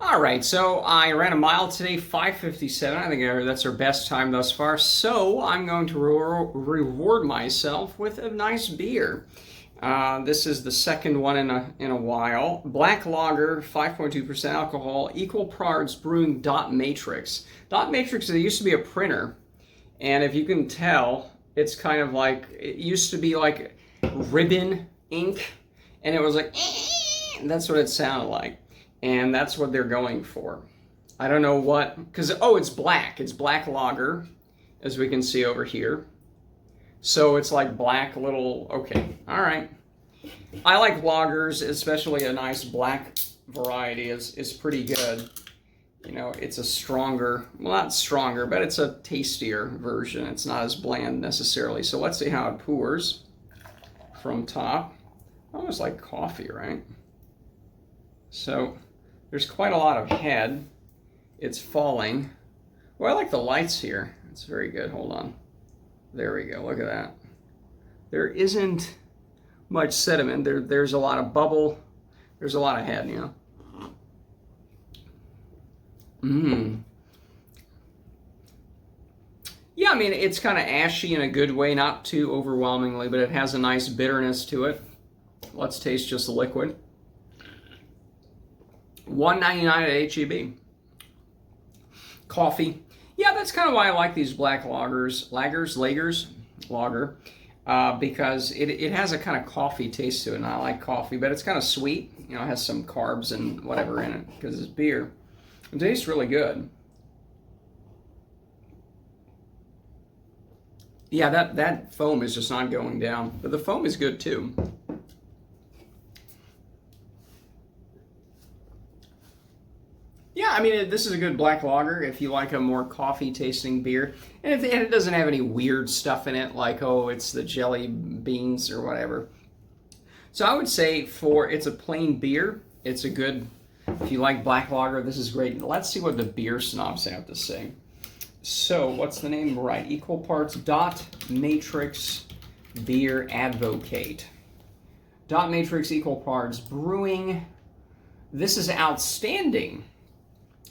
All right, so I ran a mile today, 5:57. I think that's our best time thus far. So I'm going to reward myself with a nice beer. This is the second one in a while. Black lager, 5.2% alcohol, equal parts Brewing Dot Matrix. Dot Matrix, it used to be a printer, and if you can tell, it's kind of like, it used to be like ribbon ink, and it was like, that's what it sounded like. And that's what they're going for. I don't know what, because, oh, it's black. It's black lager, as we can see over here. So it's like black little, okay, all right. I like lagers, especially a nice black variety is pretty good. You know, it's a stronger, well, not stronger, but it's a tastier version. It's not as bland necessarily. So let's see how it pours from top. Almost like coffee, right? So there's quite a lot of head. It's falling. Well, I like the lights here. It's very good. Hold on. There we go. Look at that. There isn't much sediment. There's a lot of bubble. There's a lot of head, you know. Yeah, I mean, it's kind of ashy in a good way, not too overwhelmingly, but it has a nice bitterness to it. Let's taste just the liquid. $1.99 at H-E-B. Coffee. Yeah, that's kind of why I like these black lagers, because it has a kind of coffee taste to it, and I like coffee, but it's kind of sweet. You know, it has some carbs and whatever in it, because it's beer. It tastes really good. Yeah, that foam is just not going down, but the foam is good too. Yeah, I mean, this is a good black lager if you like a more coffee-tasting beer. And it doesn't have any weird stuff in it, like, oh, it's the jelly beans or whatever. So I would say it's a plain beer. It's a good, if you like black lager, this is great. Let's see what the beer snobs have to say. So, what's the name? Right, equal parts Dot Matrix Beer Advocate. Dot Matrix equal parts Brewing. This is outstanding.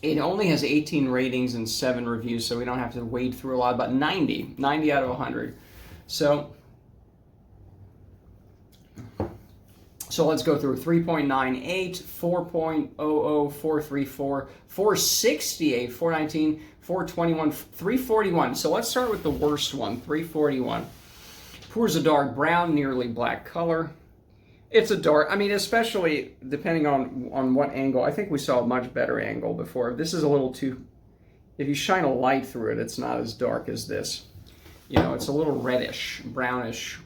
It only has 18 ratings and 7 reviews, so we don't have to wade through a lot, but 90 out of 100. So let's go through 3.98, 4.00, 434, 468, 419, 421, 341. So let's start with the worst one, 341. Pours a dark brown, nearly black color. It's a dark, I mean, especially depending on what angle. I think we saw a much better angle before. This is a little too, if you shine a light through it, it's not as dark as this. You know, it's a little reddish, brownish.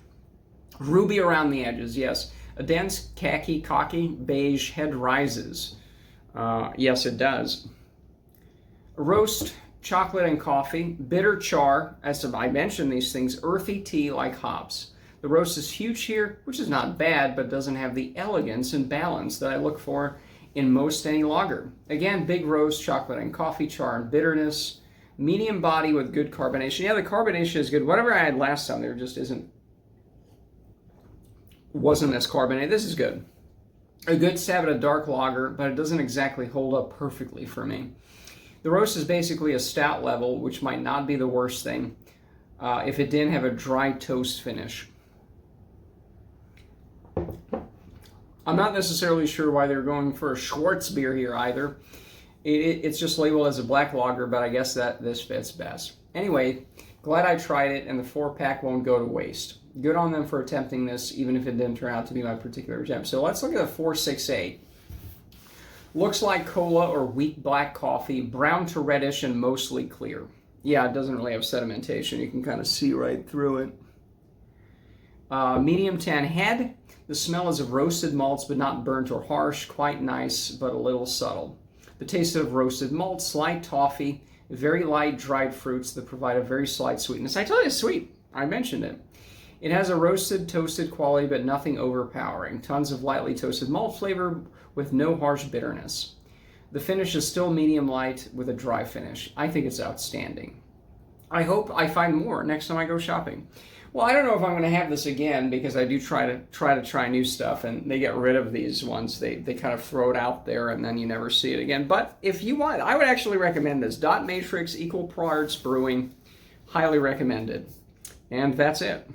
Ruby around the edges, yes. A dense khaki beige head rises. Yes, it does. Roast, chocolate and coffee, bitter char, as I mentioned these things, earthy tea like hops. The roast is huge here, which is not bad, but doesn't have the elegance and balance that I look for in most any lager. Again, big roast, chocolate and coffee, char and bitterness, medium body with good carbonation. Yeah, the carbonation is good. Whatever I had last time, there just wasn't as carbonated. This is good. A good stab at a dark lager, but it doesn't exactly hold up perfectly for me. The roast is basically a stout level, which might not be the worst thing if it didn't have a dry toast finish. I'm not necessarily sure why they're going for a Schwartz beer here either. It's just labeled as a black lager, but I guess that this fits best. Anyway, glad I tried it, and the 4-pack won't go to waste. Good on them for attempting this, even if it didn't turn out to be my particular attempt. So let's look at the 468. Looks like cola or weak black coffee, brown to reddish and mostly clear. Yeah, it doesn't really have sedimentation. You can kind of see right through it. Medium tan head. The smell is of roasted malts, but not burnt or harsh. Quite nice, but a little subtle. The taste of roasted malt, slight toffee, very light dried fruits that provide a very slight sweetness. I told you it's sweet. I mentioned it. It has a roasted, toasted quality, but nothing overpowering. Tons of lightly toasted malt flavor with no harsh bitterness. The finish is still medium light with a dry finish. I think it's outstanding. I hope I find more next time I go shopping. Well, I don't know if I'm going to have this again because I do try to try new stuff, and they get rid of these ones. They kind of throw it out there, and then you never see it again. But if you want, I would actually recommend this. Dot Matrix Equal Parts Brewing, highly recommended. And that's it.